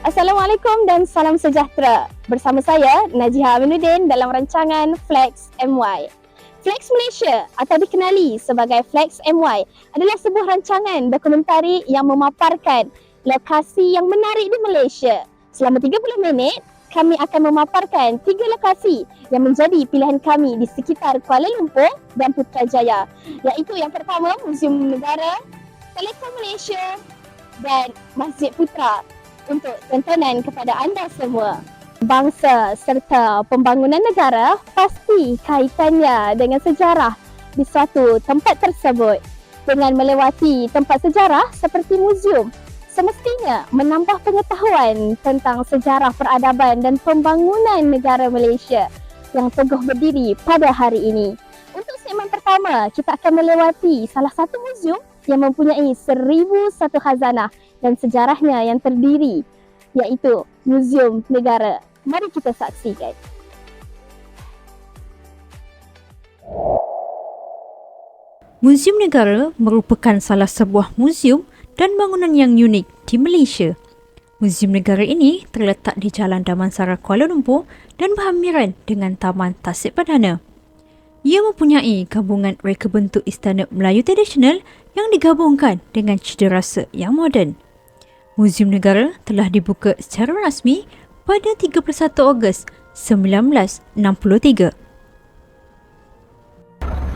Assalamualaikum dan salam sejahtera. Bersama saya, Najiha Aminuddin dalam rancangan Flex MY. Flex Malaysia atau dikenali sebagai Flex MY adalah sebuah rancangan dokumentari yang memaparkan lokasi yang menarik di Malaysia. Selama 30 minit, kami akan memaparkan 3 lokasi yang menjadi pilihan kami di sekitar Kuala Lumpur dan Putrajaya, iaitu yang pertama Muzium Negara, Telekom Malaysia dan Masjid Putra. Untuk tontonan kepada anda semua. Bangsa serta pembangunan negara pasti kaitannya dengan sejarah di suatu tempat tersebut. Dengan melewati tempat sejarah seperti muzium, semestinya menambah pengetahuan tentang sejarah peradaban dan pembangunan negara Malaysia yang teguh berdiri pada hari ini. Untuk segmen pertama, kita akan melewati salah satu muzium yang mempunyai 1001 khazanah dan sejarahnya yang terdiri, iaitu Muzium Negara. Mari kita saksikan. Muzium Negara merupakan salah sebuah muzium dan bangunan yang unik di Malaysia. Muzium Negara ini terletak di Jalan Damansara, Kuala Lumpur dan berhampiran dengan Taman Tasik Perdana. Ia mempunyai gabungan reka bentuk istana Melayu tradisional yang digabungkan dengan cita rasa yang moden. Muzium Negara telah dibuka secara rasmi pada 31 Ogos 1963.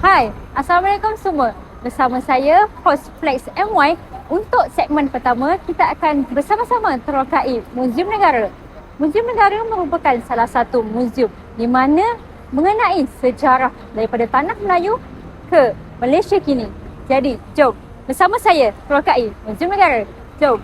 Hai, Assalamualaikum semua. Bersama saya, host Flex MY. Untuk segmen pertama, kita akan bersama-sama terokai Muzium Negara. Muzium Negara merupakan salah satu muzium di mana mengenai sejarah daripada tanah Melayu ke Malaysia kini. Jadi, jom bersama saya terokai Muzium Negara. Jom.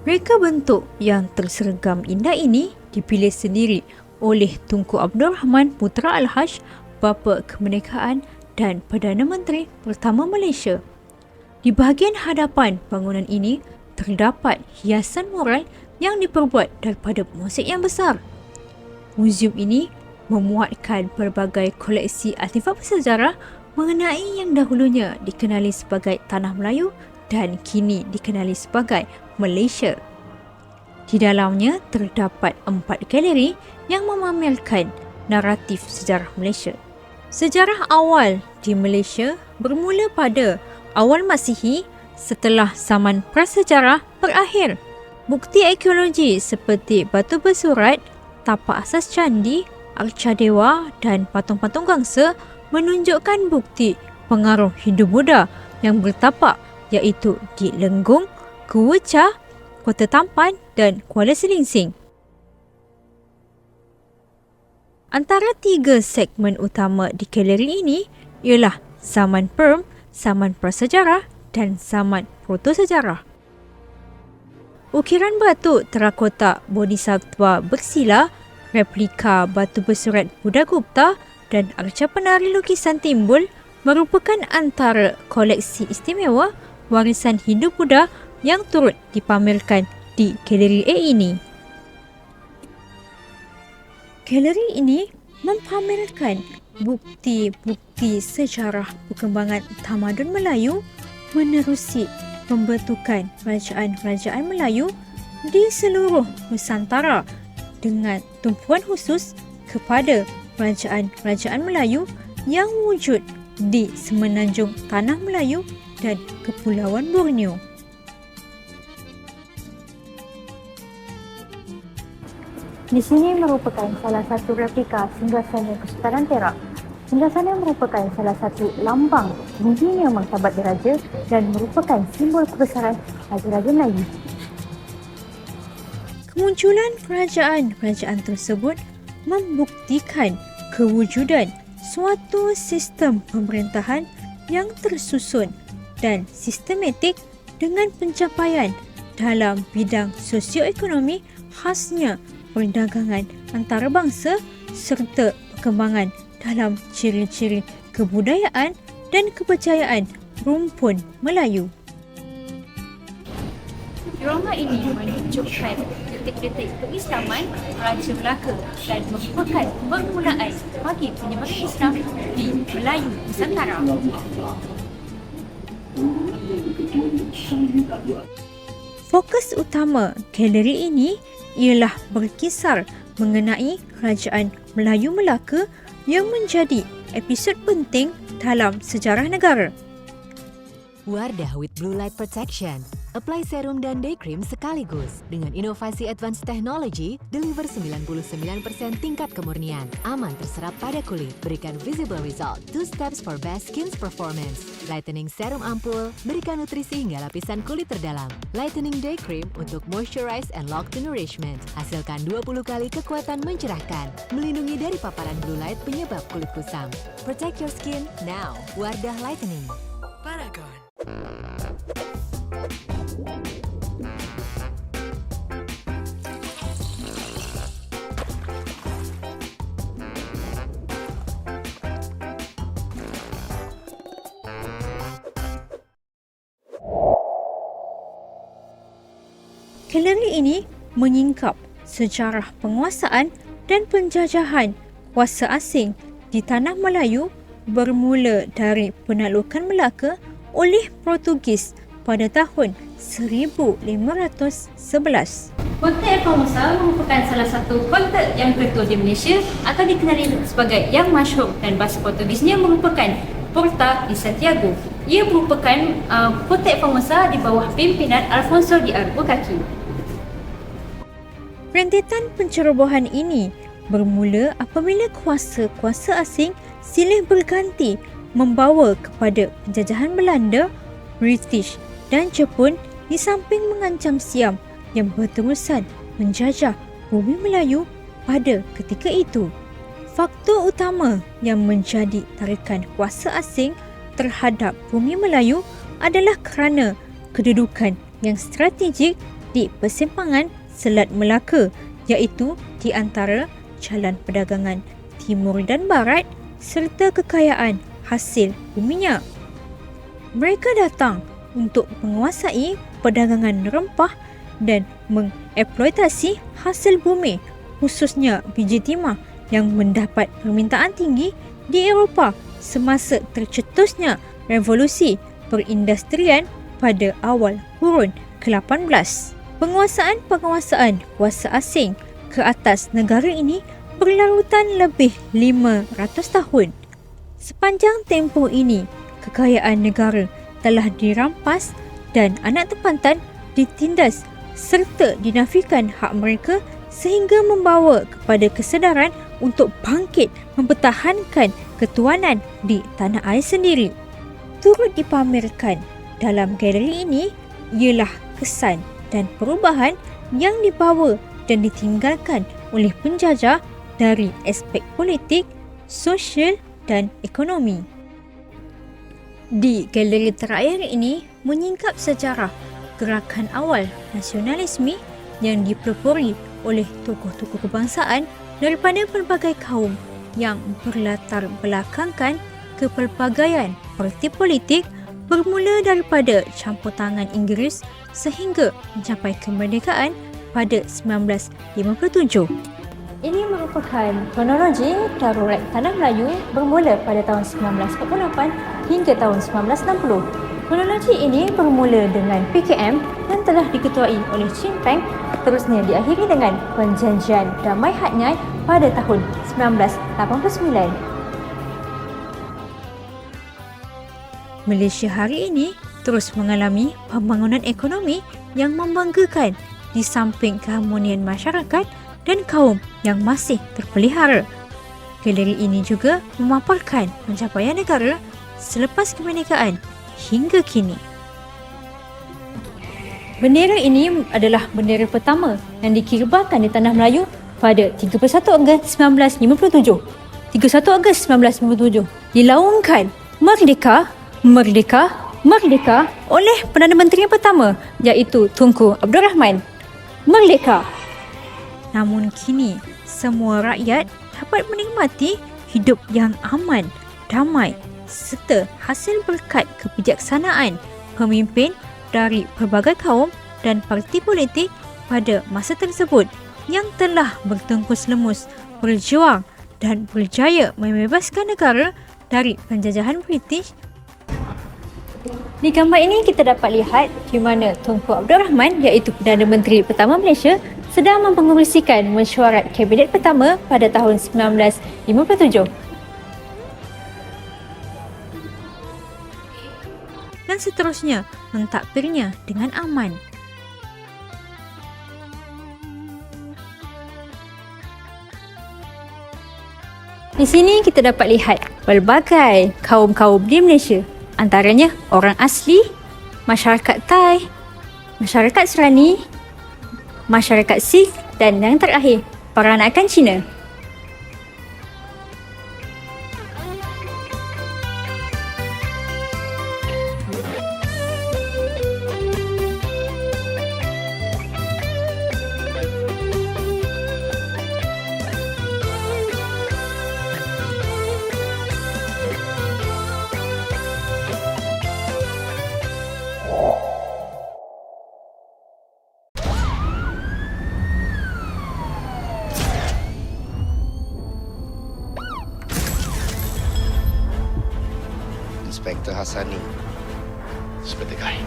Reka bentuk yang terseragam indah ini dipilih sendiri oleh Tunku Abdul Rahman Putra Al-Haj, Bapa Kemerdekaan dan Perdana Menteri pertama Malaysia. Di bahagian hadapan bangunan ini terdapat hiasan mural yang diperbuat daripada mozaik yang besar. Muzium ini memuatkan pelbagai koleksi artifak bersejarah mengenai yang dahulunya dikenali sebagai Tanah Melayu dan kini dikenali sebagai Malaysia. Di dalamnya terdapat 4 galeri yang memamerkan naratif sejarah Malaysia. Sejarah awal di Malaysia bermula pada awal Masihi setelah zaman prasejarah berakhir. Bukti arkeologi seperti batu bersurat, tapak asas candi, arca dewa dan patung-patung gangsa menunjukkan bukti pengaruh Hindu-Buddha yang bertapak iaitu di Lenggong, Kuwecah, Kota Tampan dan Kuala Selingsing. Antara 3 segmen utama di galeri ini ialah zaman Perm, zaman prasejarah dan zaman protosejarah. Ukiran batu terakota Bodhisattva bersila, replika batu bersurat Buddha Gupta dan arca penari lukisan timbul merupakan antara koleksi istimewa warisan Hindu-Buddha yang turut dipamerkan di galeri A ini. Galeri ini mempamerkan bukti-bukti sejarah perkembangan tamadun Melayu menerusi pembentukan kerajaan-kerajaan Melayu di seluruh Nusantara dengan tumpuan khusus kepada kerajaan-kerajaan Melayu yang wujud di semenanjung Tanah Melayu dan Kepulauan Borneo. Di sini merupakan salah satu replika singgasana Kesultanan Perak. Singgasana merupakan salah satu lambang tingginya martabat diraja dan merupakan simbol kebesaran Raja-Raja Melayu. Kemunculan kerajaan-kerajaan tersebut membuktikan kewujudan suatu sistem pemerintahan yang tersusun dan sistematik dengan pencapaian dalam bidang sosioekonomi, khasnya perdagangan antarabangsa serta perkembangan dalam ciri-ciri kebudayaan dan kepercayaan rumpun Melayu. Drama ini menunjukkan detik-detik keislaman Raja Melaka dan merupakan permulaan bagi penyebaran Islam di Melayu Nusantara. Fokus utama galeri ini ialah berkisar mengenai Kerajaan Melayu Melaka yang menjadi episod penting dalam sejarah negara. Wardah with Blue Light Protection. Apply serum dan day cream sekaligus. Dengan inovasi advanced technology, deliver 99% tingkat kemurnian. Aman terserap pada kulit. Berikan visible result. 2 steps for best skin's performance. Lightening serum ampul, berikan nutrisi hingga lapisan kulit terdalam. Lightening day cream untuk moisturize and lock to nourishment. Hasilkan 20 kali kekuatan mencerahkan. Melindungi dari paparan blue light penyebab kulit kusam. Protect your skin now. Wardah Lightening. Paragon. Galeri ini menyingkap sejarah penguasaan dan penjajahan kuasa asing di Tanah Melayu bermula dari penaklukan Melaka oleh Portugis pada tahun 1511. Kontak Formosa merupakan salah satu kontak yang tertua di Malaysia atau dikenali sebagai yang masyhur, dan bahasa Portugisnya merupakan Porta di Santiago. Ia merupakan kontak Formosa di bawah pimpinan Alfonso di Albuquerque. Rentetan pencerobohan ini bermula apabila kuasa-kuasa asing silih berganti membawa kepada penjajahan Belanda, British dan Jepun di samping mengancam Siam yang berterusan menjajah bumi Melayu pada ketika itu. Faktor utama yang menjadi tarikan kuasa asing terhadap bumi Melayu adalah kerana kedudukan yang strategik di persimpangan Selat Melaka, iaitu di antara jalan perdagangan timur dan barat serta kekayaan hasil buminya. Mereka datang untuk menguasai perdagangan rempah dan mengeksploitasi hasil bumi, khususnya biji timah yang mendapat permintaan tinggi di Eropah semasa tercetusnya revolusi perindustrian pada awal kurun ke-18. Penguasaan kuasa asing ke atas negara ini berlarutan lebih 500 tahun. Sepanjang tempoh ini, kekayaan negara telah dirampas dan anak tempatan ditindas serta dinafikan hak mereka sehingga membawa kepada kesedaran untuk bangkit mempertahankan ketuanan di tanah air sendiri. Turut dipamerkan dalam galeri ini ialah kesan dan perubahan yang dibawa dan ditinggalkan oleh penjajah dari aspek politik, sosial dan ekonomi. Di galeri terakhir ini menyingkap sejarah gerakan awal nasionalisme yang dipelopori oleh tokoh-tokoh kebangsaan daripada pelbagai kaum yang berlatar belakangkan kepelbagaian parti politik bermula daripada campur tangan Inggeris sehingga mencapai kemerdekaan pada 1957. Ini merupakan kronologi darurat Tanah Melayu bermula pada tahun 1948 hingga tahun 1960. Kronologi ini bermula dengan PKM yang telah diketuai oleh Chin Peng, terusnya diakhiri dengan Perjanjian Damai Hatnyai pada tahun 1989. Malaysia hari ini terus mengalami pembangunan ekonomi yang membanggakan di samping keharmonian masyarakat dan kaum yang masih terpelihara. Galeri ini juga memaparkan pencapaian negara selepas kemerdekaan hingga kini. Bendera ini adalah bendera pertama yang dikibarkan di Tanah Melayu pada 31 Ogos 1957. 31 Ogos 1957 dilaungkan Merdeka, Merdeka, Merdeka oleh Perdana Menteri yang pertama iaitu Tunku Abdul Rahman. Merdeka. Namun kini, semua rakyat dapat menikmati hidup yang aman, damai serta hasil berkat kebijaksanaan pemimpin dari pelbagai kaum dan parti politik pada masa tersebut yang telah bertengkus lemus, berjuang dan berjaya membebaskan negara dari penjajahan British. Di gambar ini kita dapat lihat di mana Tunku Abdul Rahman iaitu Perdana Menteri pertama Malaysia sedang mempengerusikan mesyuarat kabinet pertama pada tahun 1957. Dan seterusnya mentakbirnya dengan aman. Di sini kita dapat lihat pelbagai kaum-kaum di Malaysia, antaranya orang asli, masyarakat Thai, masyarakat Serani, masyarakat Sikh dan yang terakhir, peranakan Cina. Inspektor Hassani. Seperti kain.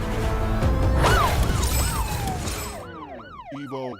Evo.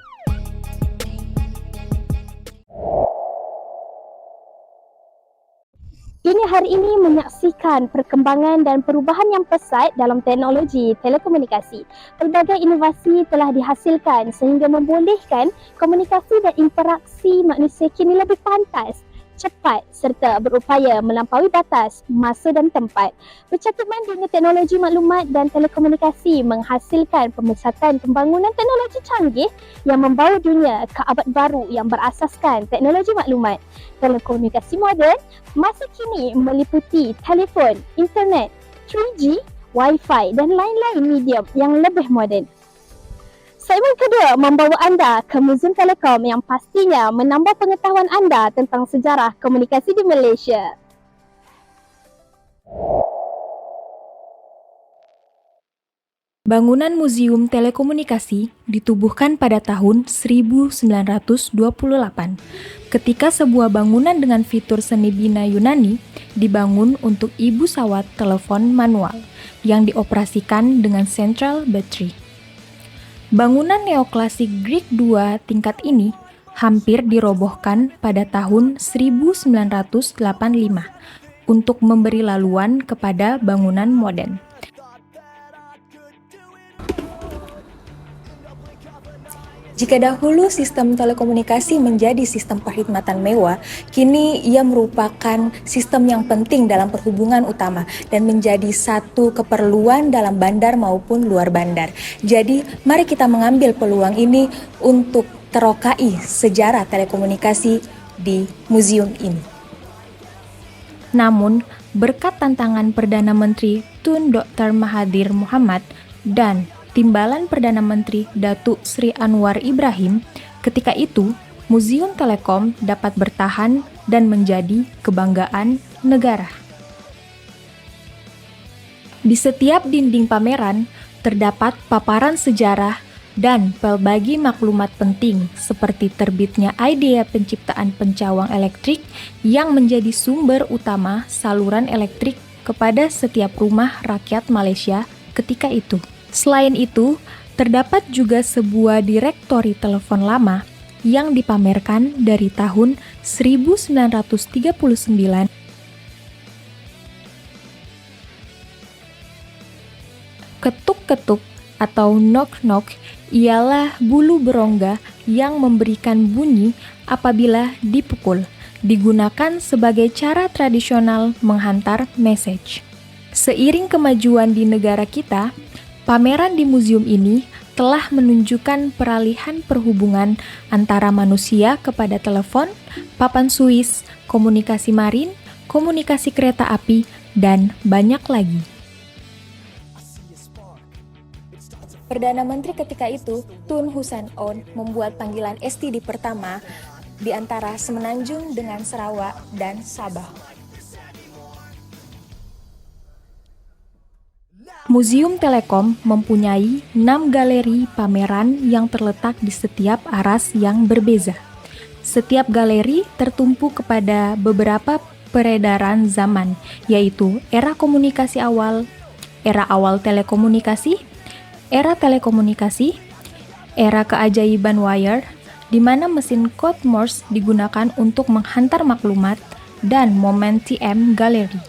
Dunia hari ini menyaksikan perkembangan dan perubahan yang pesat dalam teknologi telekomunikasi. Pelbagai inovasi telah dihasilkan sehingga membolehkan komunikasi dan interaksi manusia kini lebih pantas, cepat serta berupaya melampaui batas, masa dan tempat. Bercakupan dunia teknologi maklumat dan telekomunikasi menghasilkan pemusatan pembangunan teknologi canggih yang membawa dunia ke abad baru yang berasaskan teknologi maklumat. Telekomunikasi moden masa kini meliputi telefon, internet, 3G, Wi-Fi dan lain-lain medium yang lebih moden. Segmen kedua membawa anda ke Muzium Telekom yang pastinya menambah pengetahuan anda tentang sejarah komunikasi di Malaysia. Bangunan Muzium Telekomunikasi ditubuhkan pada tahun 1928 ketika sebuah bangunan dengan fitur seni bina Yunani dibangun untuk ibu sawat telepon manual yang dioperasikan dengan central battery. Bangunan neoklasik Greek 2 tingkat ini hampir dirobohkan pada tahun 1985 untuk memberi laluan kepada bangunan modern. Jika dahulu sistem telekomunikasi menjadi sistem perkhidmatan mewah, kini ia merupakan sistem yang penting dalam perhubungan utama dan menjadi satu keperluan dalam bandar maupun luar bandar. Jadi, mari kita mengambil peluang ini untuk terokai sejarah telekomunikasi di museum ini. Namun, berkat tantangan Perdana Menteri Tun Dr. Mahathir Mohamad dan Timbalan Perdana Menteri Datuk Sri Anwar Ibrahim, ketika itu Muzium Telekom dapat bertahan dan menjadi kebanggaan negara. Di setiap dinding pameran terdapat paparan sejarah dan pelbagai maklumat penting seperti terbitnya idea penciptaan pencawang elektrik yang menjadi sumber utama saluran elektrik kepada setiap rumah rakyat Malaysia ketika itu. Selain itu, terdapat juga sebuah direktori telepon lama yang dipamerkan dari tahun 1939. Ketuk-ketuk atau knock-knock ialah bulu berongga yang memberikan bunyi apabila dipukul, digunakan sebagai cara tradisional menghantar message. Seiring kemajuan di negara kita, pameran di museum ini telah menunjukkan peralihan perhubungan antara manusia kepada telepon, papan suis, komunikasi marin, komunikasi kereta api, dan banyak lagi. Perdana Menteri ketika itu, Tun Hussein Onn, membuat panggilan STD pertama di antara Semenanjung dengan Sarawak dan Sabah. Museum Telekom mempunyai 6 galeri pameran yang terletak di setiap aras yang berbeza. Setiap galeri tertumpu kepada beberapa peredaran zaman, yaitu era komunikasi awal, era awal telekomunikasi, era telekomunikasi, era keajaiban wire, di mana mesin code Morse digunakan untuk menghantar maklumat, dan momen TM Gallery.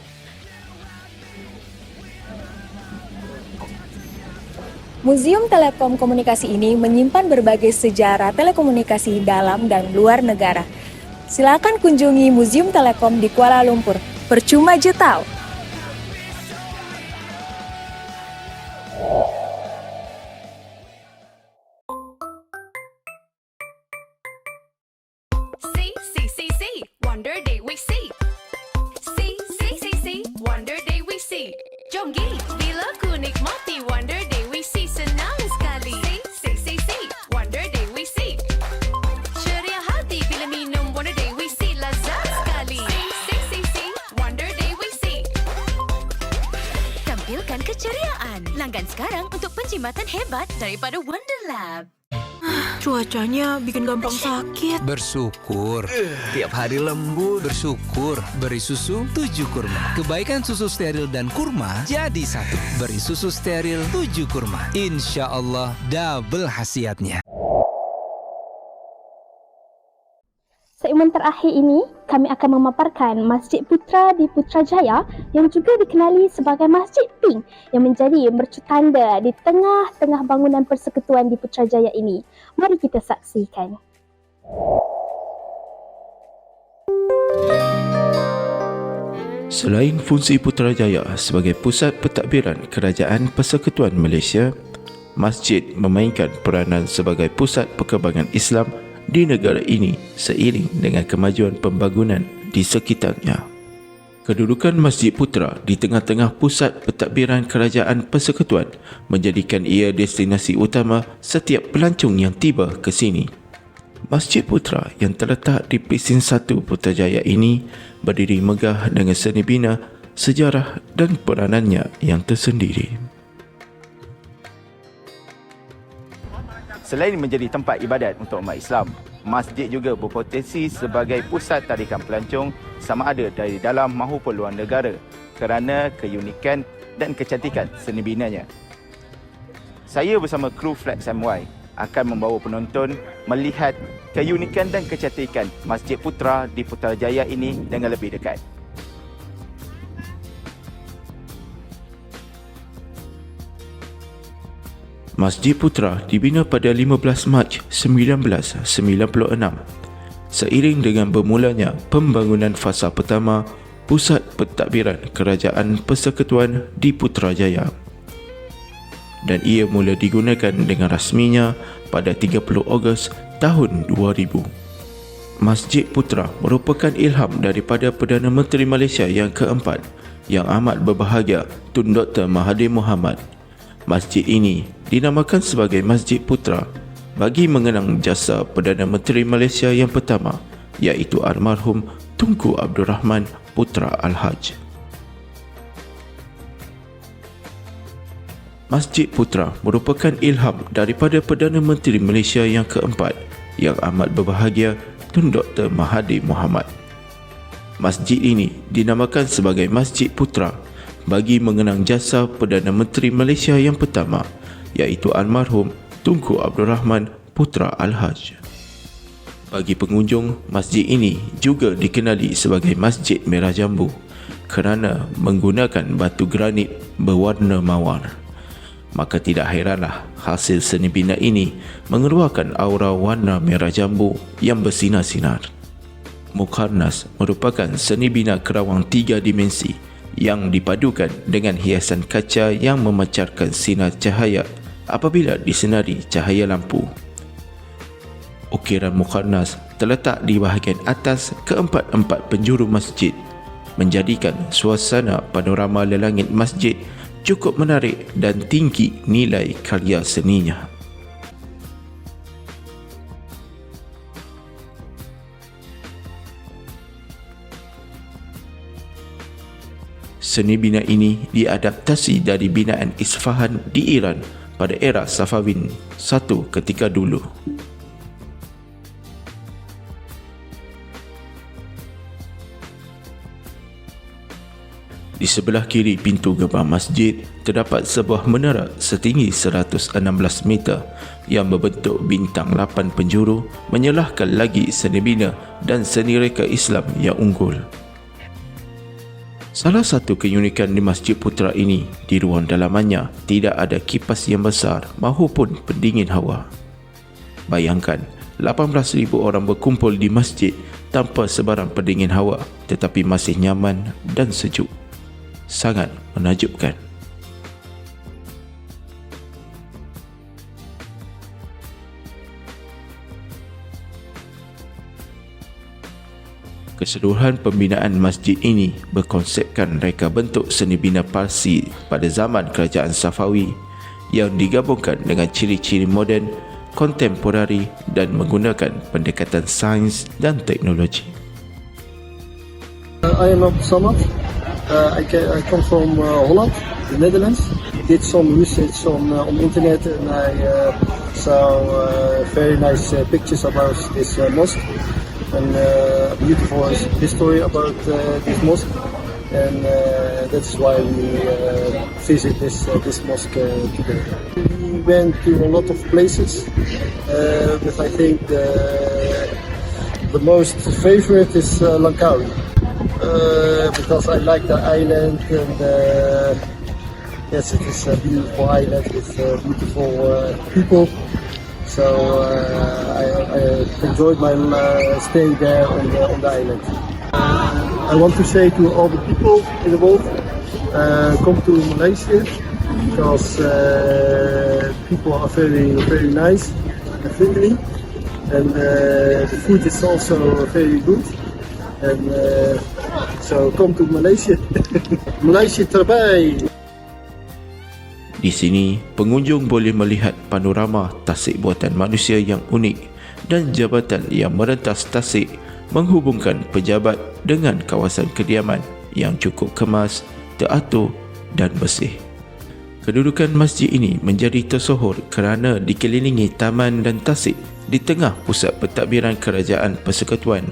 Museum Telekom Komunikasi ini menyimpan berbagai sejarah telekomunikasi dalam dan luar negara. Silakan kunjungi Museum Telekom di Kuala Lumpur. Percuma je tau. See, Wonder Day we see. See, Wonder Day we see. Jom gi, bila ku nikmati Wonder Day we see, senang sekali. See, Wonder Day we see. Ceria hati bila minum Wonder Day we see, lazat sekali. See, Wonder Day we see. Tampilkan keceriaan. Langgan sekarang untuk penjimatan hebat daripada Wonderlab. Cuacanya bikin gampang sakit. Bersyukur. Tiap hari lembut. Bersyukur. Beri susu 7 kurma. Kebaikan susu steril dan kurma jadi satu. Beri susu steril 7 kurma. Insya Allah double khasiatnya. Segmen terakhir ini, kami akan memaparkan Masjid Putra di Putrajaya yang juga dikenali sebagai Masjid Pink yang menjadi mercutanda di tengah-tengah bangunan persekutuan di Putrajaya ini. Mari kita saksikan. Selain fungsi Putrajaya sebagai pusat pentadbiran Kerajaan Persekutuan Malaysia, masjid memainkan peranan sebagai pusat perkembangan Islam di negara ini seiring dengan kemajuan pembangunan di sekitarnya. Kedudukan Masjid Putra di tengah-tengah pusat pentadbiran Kerajaan Persekutuan menjadikan ia destinasi utama setiap pelancong yang tiba ke sini. Masjid Putra yang terletak di Presin 1 Putrajaya ini berdiri megah dengan seni bina, sejarah dan peranannya yang tersendiri. Selain menjadi tempat ibadat untuk umat Islam, masjid juga berpotensi sebagai pusat tarikan pelancong sama ada dari dalam maupun luar negara kerana keunikan dan kecantikan seni binanya. Saya bersama kru Flex MY akan membawa penonton melihat keunikan dan kecantikan Masjid Putra di Putrajaya ini dengan lebih dekat. Masjid Putra dibina pada 15 Mac 1996. Seiring dengan bermulanya pembangunan fasa pertama Pusat Pentadbiran Kerajaan Persekutuan di Putrajaya. Dan ia mula digunakan dengan rasminya pada 30 Ogos tahun 2000. Masjid Putra merupakan ilham daripada Perdana Menteri Malaysia yang keempat yang amat berbahagia Tun Dr. Mahathir Mohamad. Masjid ini dinamakan sebagai Masjid Putra bagi mengenang jasa Perdana Menteri Malaysia yang pertama, iaitu almarhum Tunku Abdul Rahman Putra Al-Haj. Masjid Putra merupakan ilham daripada Perdana Menteri Malaysia yang keempat yang amat berbahagia Tun Dr. Mahathir Mohamad. Masjid ini dinamakan sebagai Masjid Putra bagi mengenang jasa Perdana Menteri Malaysia yang pertama, iaitu almarhum Tunku Abdul Rahman Putra Al-Haj. Bagi pengunjung, masjid ini juga dikenali sebagai Masjid Merah Jambu kerana menggunakan batu granit berwarna mawar. maka tidak heranlah hasil seni bina ini mengeluarkan aura warna merah jambu yang bersinar-sinar. Muqarnas merupakan seni bina kerawang 3 dimensi yang dipadukan dengan hiasan kaca yang memancarkan sinar cahaya apabila disinari cahaya lampu. Ukiran Muqarnas terletak di bahagian atas keempat-empat penjuru masjid, menjadikan suasana panorama lelangit masjid cukup menarik dan tinggi nilai karya seninya. Seni bina ini diadaptasi dari binaan Isfahan di Iran pada era Safavid I ketika dulu. Di sebelah kiri pintu gerbang masjid terdapat sebuah menara setinggi 116 meter yang berbentuk bintang 8 penjuru, menyelahkan lagi seni bina dan seni reka Islam yang unggul. Salah satu keunikan di Masjid Putra ini, di ruang dalamannya tidak ada kipas yang besar maupun pendingin hawa. Bayangkan, 18,000 orang berkumpul di masjid tanpa sebarang pendingin hawa tetapi masih nyaman dan sejuk. Sangat menakjubkan. Keseluruhan pembinaan masjid ini berkonsepkan reka bentuk seni bina Parsi pada zaman kerajaan Safawi yang digabungkan dengan ciri-ciri moden, kontemporari dan menggunakan pendekatan sains dan teknologi. I am Abdul Samad. I come from Holland, the Netherlands. Did some research on internet and I saw very nice pictures about this mosque and beautiful history about this mosque, and that's why we visit this mosque today. We went to a lot of places, but I think the most favorite is Langkawi. Because I like the island and yes, it is a beautiful island with beautiful people. So I enjoyed my stay there on the island. I want to say to all the people in the world, come to Malaysia because people are very nice and friendly, and the food is also very good. And so come to Malaysia. Malaysia terbaik. Di sini, pengunjung boleh melihat panorama tasik buatan manusia yang unik dan jabatan yang merentas tasik menghubungkan pejabat dengan kawasan kediaman yang cukup kemas, teratur dan bersih. Kedudukan masjid ini menjadi tersohor kerana dikelilingi taman dan tasik di tengah pusat pentadbiran kerajaan persekutuan,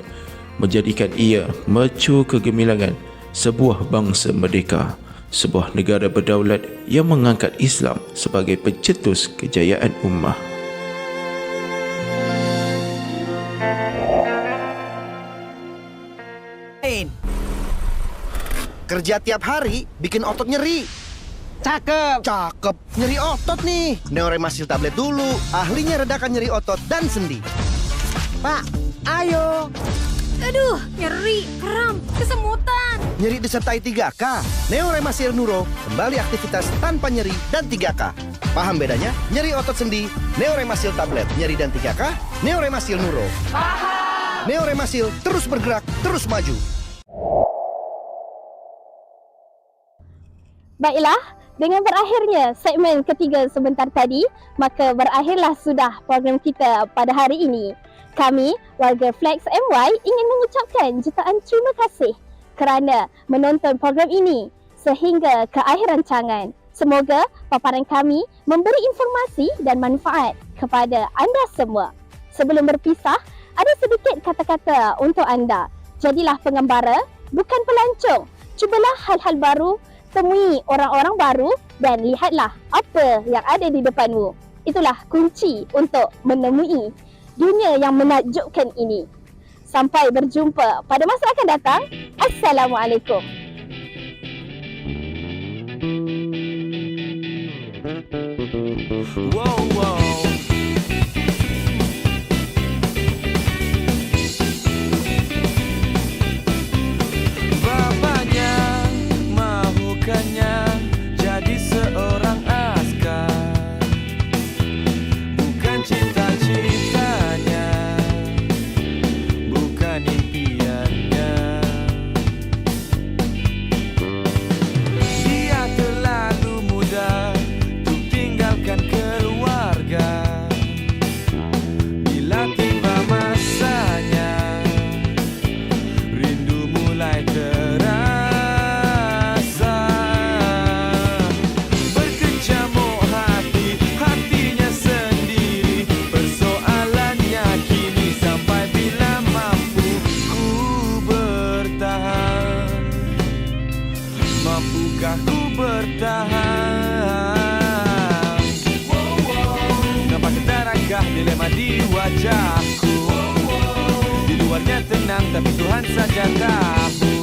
menjadikan ia mercu kegemilangan sebuah bangsa merdeka, sebuah negara berdaulat yang mengangkat Islam sebagai pencetus kejayaan ummah. Kerja tiap hari bikin otot nyeri. Cakep. Nyeri otot nih. Neoremasil tablet dulu. Ahlinya redakan nyeri otot dan sendi. Pak, ayo. Aduh, nyeri, kram, kesemutan. Nyeri disertai 3K. Neoremasil Nuro kembali aktivitas tanpa nyeri dan 3K. Paham bedanya? Nyeri otot sendi, Neoremasil tablet. Nyeri dan 3K, Neoremasil Nuro. Paham. Neoremasil terus bergerak, terus maju. Baiklah, dengan berakhirnya segmen ketiga sebentar tadi, maka berakhirlah sudah program kita pada hari ini. Kami, warga Flex MY, ingin mengucapkan jutaan terima kasih kerana menonton program ini sehingga ke akhir rancangan. Semoga paparan kami memberi informasi dan manfaat kepada anda semua. Sebelum berpisah, ada sedikit kata-kata untuk anda. Jadilah pengembara, bukan pelancong. Cubalah hal-hal baru, temui orang-orang baru dan lihatlah apa yang ada di depanmu. Itulah kunci untuk menemui dunia yang menakjubkan ini. Sampai berjumpa pada masa akan datang. Assalamualaikum. Wow, wow. Bapaknya mahukannya jadi seorang askar, bukan cita-citanya, bukan impiannya. Dia terlalu muda untuk tinggalkan keluarga. Bila tiba masanya, rindu mulai terasa. Berkecamuk hati, hatinya sendiri. Persoalannya kini sampai bila mampu ku bertahan. Mampukah ku bertahan? Nampak keteranggah dilema di wajahku. Di luarnya tenang tapi Tuhan saja tahu.